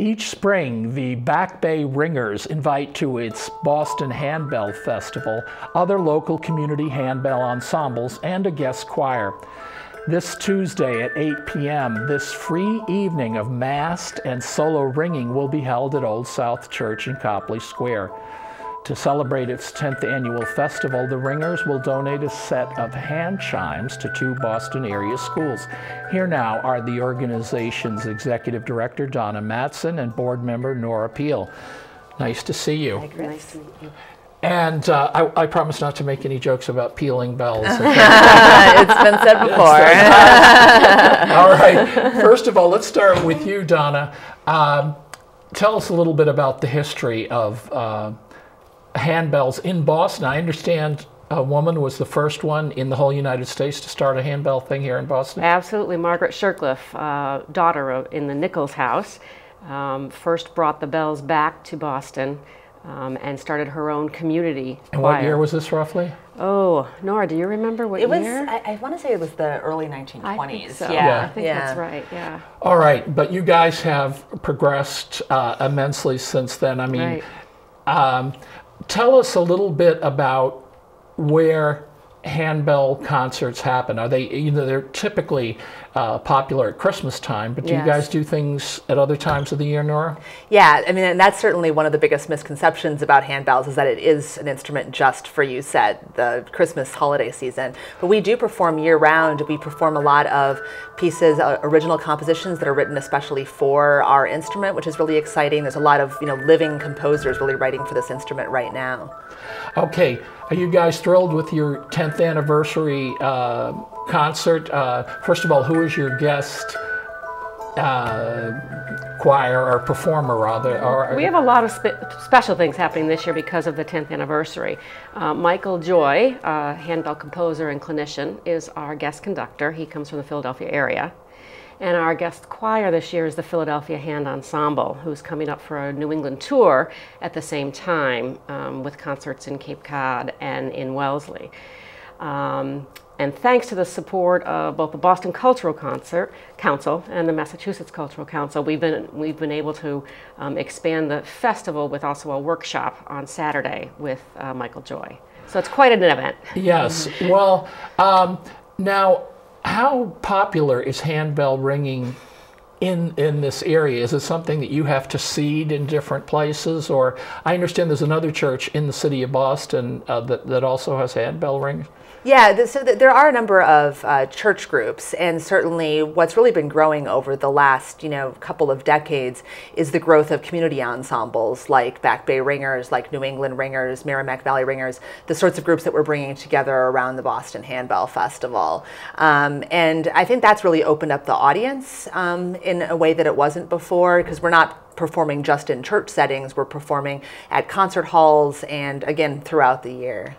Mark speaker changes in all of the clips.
Speaker 1: Each spring, the Back Bay Ringers invite to its Boston Handbell Festival other local community handbell ensembles and a guest choir. This Tuesday at 8 p.m., this free evening of massed and solo ringing will be held at Old South Church in Copley Square. To celebrate its 10th annual festival, the Ringers will donate a set of hand chimes to 2 Boston area schools. Here now are the organization's executive director, Donna Matson, and board member, Norah Piehl. Nice to see you.
Speaker 2: Nice to meet you.
Speaker 1: And I promise not to make any jokes about pealing bells.
Speaker 2: It's been said before.
Speaker 1: All right. First of all, let's start with you, Donna. Tell us a little bit about the history of handbells in Boston. I understand a woman was the first one in the whole United States to start a handbell thing here in Boston.
Speaker 3: Absolutely. Margaret Shircliffe, daughter in the Nichols house, first brought the bells back to Boston and started her own community
Speaker 1: And
Speaker 3: choir.
Speaker 1: what year was this roughly?
Speaker 3: Oh, Nora, do you remember what year?
Speaker 2: I want to say it was the early 1920s.
Speaker 3: I think so.
Speaker 2: Yeah.
Speaker 3: I think that's right, yeah.
Speaker 1: All right, but you guys have progressed immensely since then. I mean, tell us a little bit about where handbell concerts happen. Are they, they're typically popular at Christmas time, but do you guys do things at other times of the year, Norah?
Speaker 2: Yeah, I mean, and that's certainly one of the biggest misconceptions about handbells is that it is an instrument just for, you said, the Christmas holiday season. But we do perform year-round. We perform a lot of pieces, original compositions that are written especially for our instrument, which is really exciting. There's a lot of living composers really writing for this instrument right now.
Speaker 1: Okay, are you guys thrilled with your 10th anniversary concert? First of all, who is your guest choir or performer, rather?
Speaker 3: We have a lot of special things happening this year because of the 10th anniversary. Michael Joy, handbell composer and clinician, is our guest conductor. He comes from the Philadelphia area. And our guest choir this year is the Philadelphia Hand Ensemble, who's coming up for a New England tour at the same time with concerts in Cape Cod and in Wellesley. And thanks to the support of both the Boston Cultural Council and the Massachusetts Cultural Council, we've been able to expand the festival with also a workshop on Saturday with Michael Joy. So it's quite an event.
Speaker 1: Yes. Well, now, how popular is handbell ringing in this area? Is it something that you have to seed in different places? Or I understand there's another church in the city of Boston that also has handbell rings.
Speaker 2: Yeah, so there are a number of church groups, and certainly what's really been growing over the last couple of decades is the growth of community ensembles like Back Bay Ringers, like New England Ringers, Merrimack Valley Ringers, the sorts of groups that we're bringing together around the Boston Handbell Festival. And I think that's really opened up the audience in a way that it wasn't before, because we're not performing just in church settings, we're performing at concert halls and again throughout the year.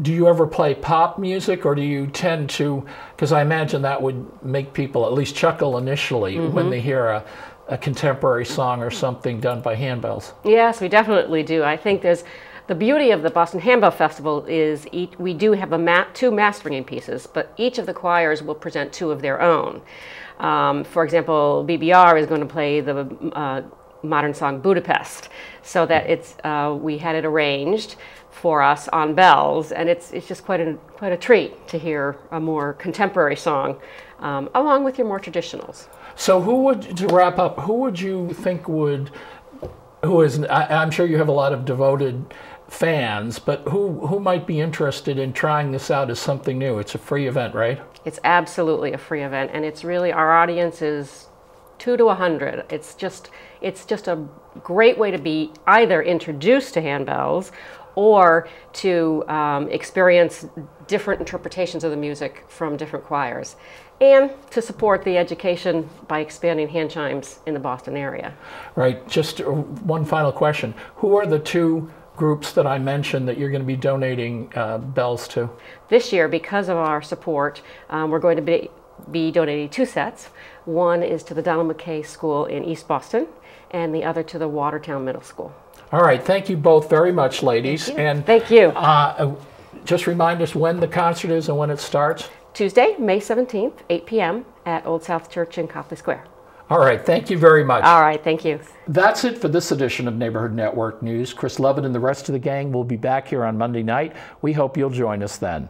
Speaker 1: Do you ever play pop music, or do you tend to, because I imagine that would make people at least chuckle initially when they hear a contemporary song or something done by handbells?
Speaker 3: Yes, we definitely do. I think there's the beauty of the Boston Handbell Festival is we do have 2 mass ringing pieces, but each of the choirs will present 2 of their own. For example, BBR is going to play the modern song Budapest, so that we had it arranged for us on bells, and it's just quite a treat to hear a more contemporary song along with your more traditionals.
Speaker 1: So to wrap up, who would you think I'm sure you have a lot of devoted fans, but who might be interested in trying this out as something new? It's a free event, right?
Speaker 3: It's absolutely a free event, and it's really, our audience is 2 to 100. It's just a great way to be either introduced to handbells or to experience different interpretations of the music from different choirs, and to support the education by expanding hand chimes in the Boston area.
Speaker 1: Right. Just one final question. Who are the 2 groups that I mentioned that you're going to be donating bells to? This
Speaker 3: year, because of our support, we're going to be donating 2 sets. One is to the Donald McKay School in East Boston, and the other to the Watertown Middle School. All right, thank you both very much, ladies. Thank you. Just remind us when the concert is and when it starts. Tuesday, May 17th, 8 p.m. at Old South Church in Copley Square.
Speaker 1: All right, thank you very much.
Speaker 3: All right, thank you.
Speaker 1: That's it for this edition of Neighborhood Network News. Chris Lovett and the rest of the gang will be back here on Monday night. We hope you'll join us then.